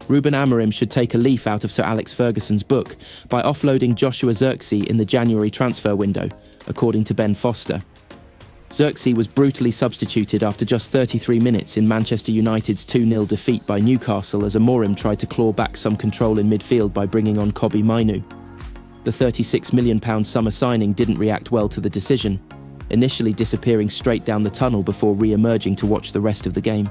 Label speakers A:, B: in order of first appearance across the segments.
A: Ruben Amorim should take a leaf out of Sir Alex Ferguson's book by offloading Joshua Zirkzee in the January transfer window, according to Ben Foster. Zirkzee was brutally substituted after just 33 minutes in Manchester United's 2-0 defeat by Newcastle as Amorim tried to claw back some control in midfield by bringing on Kobbie Mainoo. The £36 million summer signing didn't react well to the decision, initially disappearing straight down the tunnel before re-emerging to watch the rest of the game.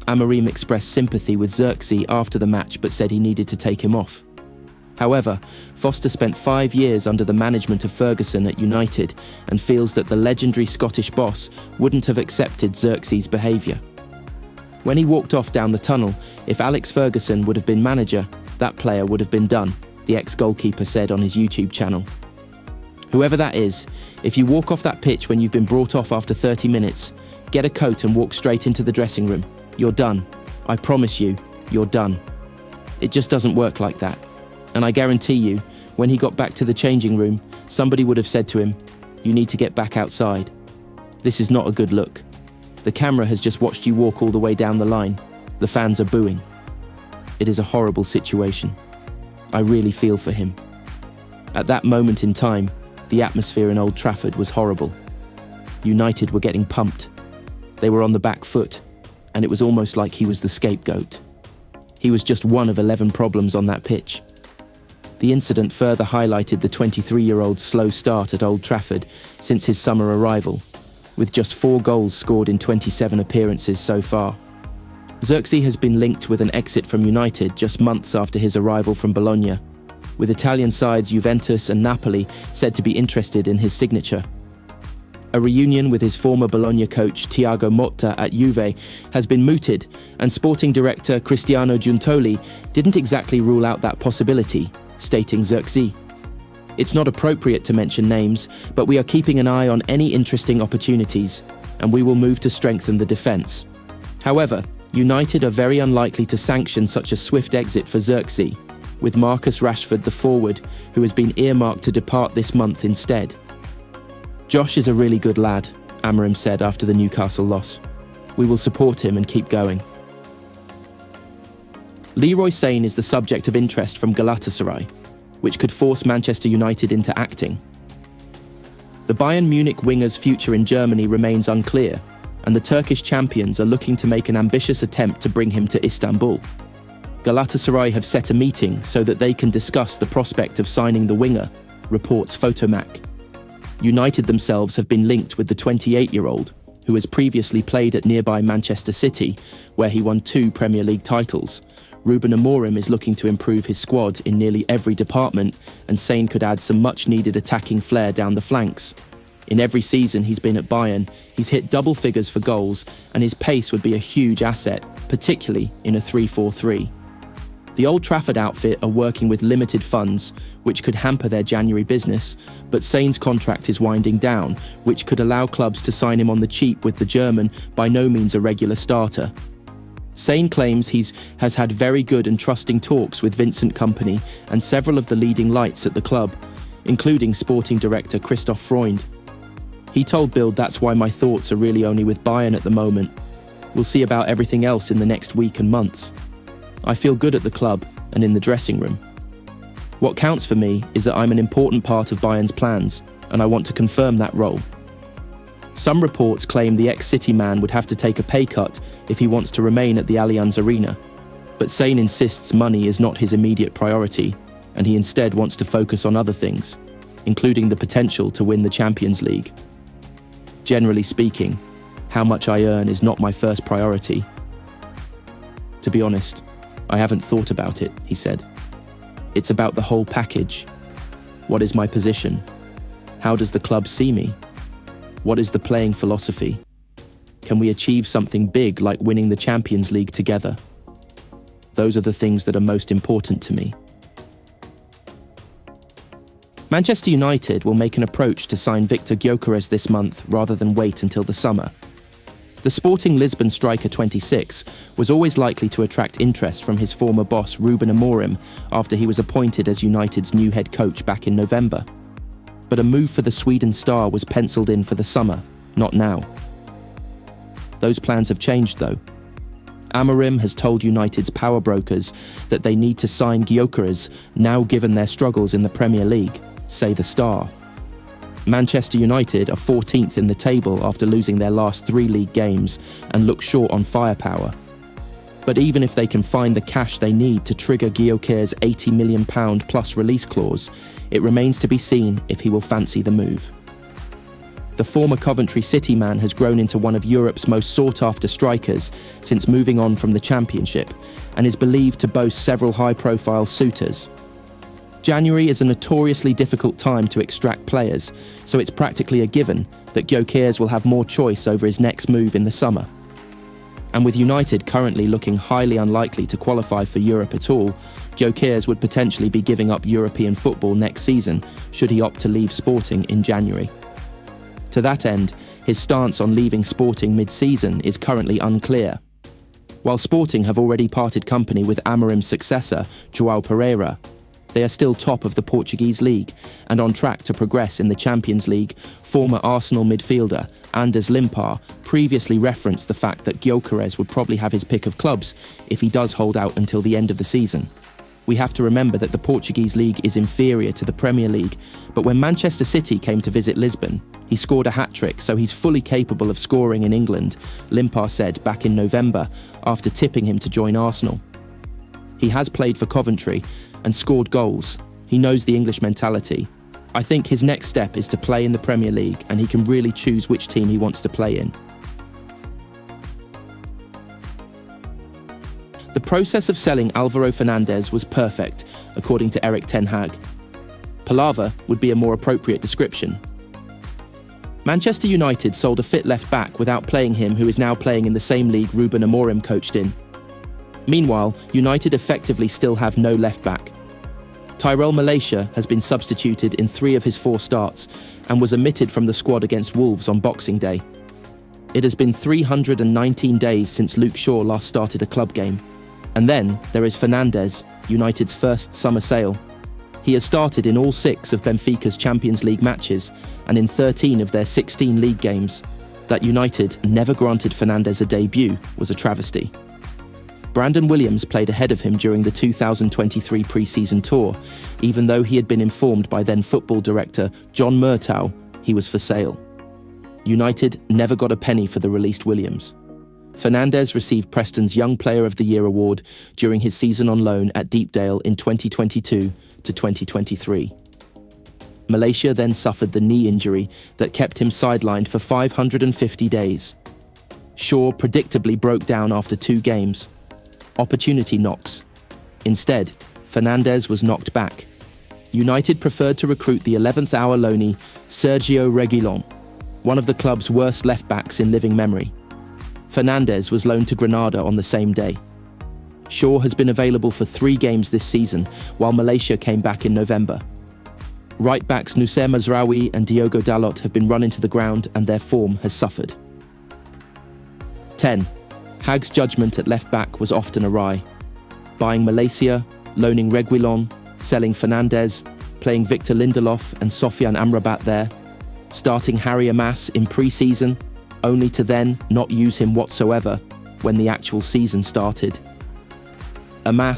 A: Amorim expressed sympathy with Zirkzee after the match but said he needed to take him off. However, Foster spent 5 years under the management of Ferguson at United and feels that the legendary Scottish boss wouldn't have accepted Zirkzee's behaviour. When he walked off down the tunnel, if Alex Ferguson would have been manager, that player would have been done, the ex-goalkeeper said on his YouTube channel. Whoever that is, if you walk off that pitch when you've been brought off after 30 minutes, get a coat and walk straight into the dressing room. You're done. I promise you, you're done. It just doesn't work like that. And I guarantee you, when he got back to the changing room, somebody would have said to him, "You need to get back outside. This is not a good look. The camera has just watched you walk all the way down the line. The fans are booing." It is a horrible situation. I really feel for him. At that moment in time, the atmosphere in Old Trafford was horrible. United were getting pumped. They were on the back foot, and it was almost like he was the scapegoat. He was just one of 11 problems on that pitch. The incident further highlighted the 23-year-old's slow start at Old Trafford since his summer arrival, with just 4 goals scored in 27 appearances so far. Zirkzee has been linked with an exit from United just months after his arrival from Bologna, with Italian sides Juventus and Napoli said to be interested in his signature. A reunion with his former Bologna coach Thiago Motta at Juve has been mooted, and sporting director Cristiano Giuntoli didn't exactly rule out that possibility, stating Zirkzee. "It's not appropriate to mention names, but we are keeping an eye on any interesting opportunities, and we will move to strengthen the defence. However, United are very unlikely to sanction such a swift exit for Zirkzee, with Marcus Rashford the forward, who has been earmarked to depart this month instead. Josh is a really good lad," Amorim said after the Newcastle loss. "We will support him and keep going." Leroy Sané is the subject of interest from Galatasaray, which could force Manchester United into acting. The Bayern Munich winger's future in Germany remains unclear, and the Turkish champions are looking to make an ambitious attempt to bring him to Istanbul. Galatasaray have set a meeting so that they can discuss the prospect of signing the winger, reports Photomac. United themselves have been linked with the 28-year-old, who has previously played at nearby Manchester City, where he won 2 Premier League titles. Ruben Amorim is looking to improve his squad in nearly every department, and Sané could add some much-needed attacking flair down the flanks. In every season he's been at Bayern, he's hit double figures for goals, and his pace would be a huge asset, particularly in a 3-4-3. The Old Trafford outfit are working with limited funds, which could hamper their January business, but Sané's contract is winding down, which could allow clubs to sign him on the cheap with the German, by no means a regular starter. Sané claims has had very good and trusting talks with Vincent Kompany and several of the leading lights at the club, including sporting director Christoph Freund. He told Bild, "That's why my thoughts are really only with Bayern at the moment. We'll see about everything else in the next week and months. I feel good at the club and in the dressing room. What counts for me is that I'm an important part of Bayern's plans, and I want to confirm that role." Some reports claim the ex-City man would have to take a pay cut if he wants to remain at the Allianz Arena, but Sané insists money is not his immediate priority, and he instead wants to focus on other things, including the potential to win the Champions League. "Generally speaking, how much I earn is not my first priority. To be honest, I haven't thought about it," he said. "It's about the whole package. What is my position? How does the club see me? What is the playing philosophy? Can we achieve something big like winning the Champions League together? Those are the things that are most important to me." Manchester United will make an approach to sign Victor Gyökeres this month rather than wait until the summer. The Sporting Lisbon striker 26 was always likely to attract interest from his former boss Ruben Amorim after he was appointed as United's new head coach back in November. But a move for the Sweden star was penciled in for the summer, not now. Those plans have changed though. Amorim has told United's power brokers that they need to sign Gyökeres, now given their struggles in the Premier League, say the Star. Manchester United are 14th in the table after losing their last 3 league games and look short on firepower. But even if they can find the cash they need to trigger Gyökeres' £80 million plus release clause, it remains to be seen if he will fancy the move. The former Coventry City man has grown into one of Europe's most sought-after strikers since moving on from the Championship, and is believed to boast several high-profile suitors. January is a notoriously difficult time to extract players, so it's practically a given that Gyökeres will have more choice over his next move in the summer. And with United currently looking highly unlikely to qualify for Europe at all, Gyökeres would potentially be giving up European football next season should he opt to leave Sporting in January. To that end, his stance on leaving Sporting mid-season is currently unclear. While Sporting have already parted company with Amorim's successor, João Pereira, they are still top of the Portuguese league and on track to progress in the Champions League. Former Arsenal midfielder Anders Limpar previously referenced the fact that Gyökeres would probably have his pick of clubs if he does hold out until the end of the season. We have to remember that the Portuguese league is inferior to the Premier League, but when Manchester City came to visit Lisbon, he scored a hat-trick, so he's fully capable of scoring in England, Limpar said back in November after tipping him to join Arsenal. He has played for Coventry and scored goals. He knows the English mentality. I think his next step is to play in the Premier League, and he can really choose which team he wants to play in. The process of selling Alvaro Fernandez was perfect, according to Erik Ten Hag. Palaver would be a more appropriate description. Manchester United sold a fit left-back without playing him, who is now playing in the same league Ruben Amorim coached in. Meanwhile, United effectively still have no left-back. Tyrell Malacia has been substituted in 3 of his 4 starts and was omitted from the squad against Wolves on Boxing Day. It has been 319 days since Luke Shaw last started a club game. And then there is Fernandes, United's first summer sale. He has started in all 6 of Benfica's Champions League matches and in 13 of their 16 league games. That United never granted Fernandes a debut was a travesty. Brandon Williams played ahead of him during the 2023 pre-season tour, even though he had been informed by then football director John Murtough he was for sale. United never got a penny for the released Williams. Fernandes received Preston's Young Player of the Year award during his season on loan at Deepdale in 2022 to 2023. Malacia then suffered the knee injury that kept him sidelined for 550 days. Shaw predictably broke down after 2 games. Opportunity knocks. Instead, Fernandes was knocked back. United preferred to recruit the 11th hour loanee Sergio Reguilón, one of the club's worst left-backs in living memory. Fernandes was loaned to Granada on the same day. Shaw has been available for 3 games this season, while Malacia came back in November. Right-backs Noussair Mazraoui and Diogo Dalot have been run into the ground and their form has suffered. 10. Hag's judgment at left-back was often awry. Buying Malacia, loaning Reguilón, selling Fernandes, playing Victor Lindelof and Sofiane Amrabat there, starting Harry Maguire in pre-season, only to then not use him whatsoever when the actual season started. Maguire,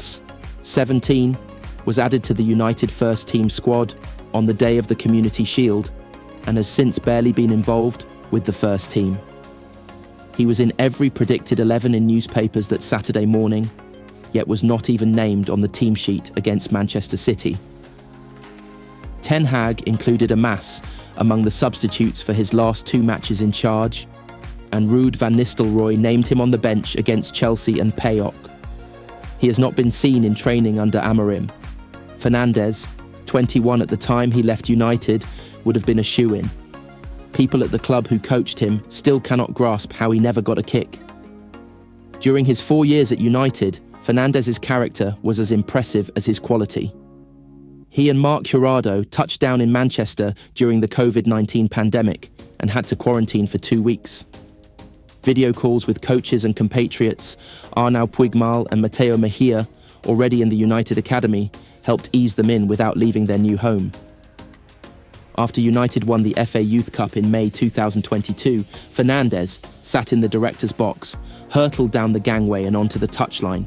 A: 17, was added to the United first team squad on the day of the Community Shield and has since barely been involved with the first team. He was in every predicted 11 in newspapers that Saturday morning, yet was not even named on the team sheet against Manchester City. Ten Hag included Maguire among the substitutes for his last 2 matches in charge, and Ruud van Nistelrooy named him on the bench against Chelsea and PAOK. He has not been seen in training under Amorim. Fernandes, 21 at the time he left United, would have been a shoo-in. People at the club who coached him still cannot grasp how he never got a kick. During his 4 years at United, Fernandes' character was as impressive as his quality. He and Mark Jurado touched down in Manchester during the COVID-19 pandemic and had to quarantine for 2 weeks. Video calls with coaches and compatriots, Arnau Puigmal and Mateo Mejia, already in the United Academy, helped ease them in without leaving their new home. After United won the FA Youth Cup in May 2022, Fernandes sat in the director's box, hurtled down the gangway and onto the touchline.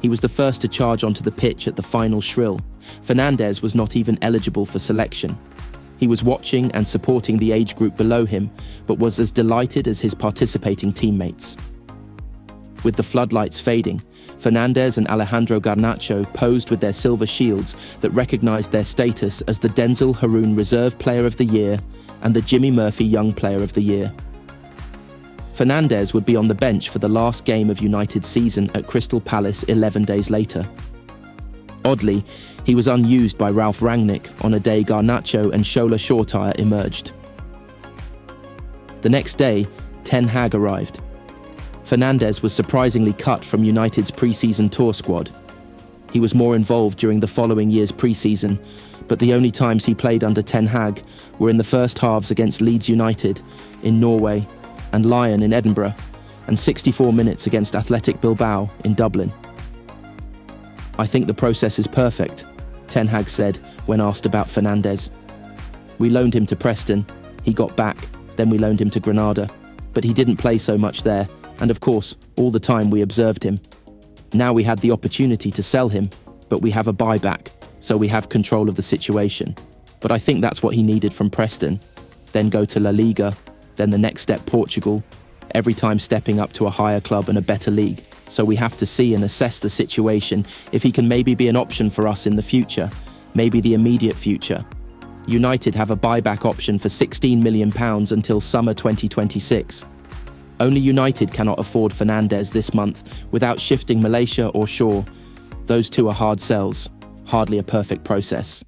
A: He was the first to charge onto the pitch at the final shrill. Fernandes was not even eligible for selection. He was watching and supporting the age group below him, but was as delighted as his participating teammates. With the floodlights fading, Fernandes and Alejandro Garnacho posed with their silver shields that recognised their status as the Denzel Haroun Reserve Player of the Year and the Jimmy Murphy Young Player of the Year. Fernandes would be on the bench for the last game of United's season at Crystal Palace 11 days later. Oddly, he was unused by Ralf Rangnick on a day Garnacho and Shola Shoretire emerged. The next day, Ten Hag arrived. Fernandes was surprisingly cut from United's pre-season tour squad. He was more involved during the following year's pre-season, but the only times he played under Ten Hag were in the first halves against Leeds United in Norway and Lyon in Edinburgh, and 64 minutes against Athletic Bilbao in Dublin. "I think the process is perfect," Ten Hag said when asked about Fernandes. "We loaned him to Preston, he got back, then we loaned him to Granada, but he didn't play so much there, and of course, all the time we observed him. Now we had the opportunity to sell him, but we have a buyback, so we have control of the situation. But I think that's what he needed from Preston. Then go to La Liga, then the next step Portugal, every time stepping up to a higher club and a better league. So we have to see and assess the situation, if he can maybe be an option for us in the future, maybe the immediate future. United have a buyback option for £16 million until summer 2026. Only United cannot afford Fernandes this month without shifting Malacia or Shaw. Those two are hard sells, hardly a perfect process."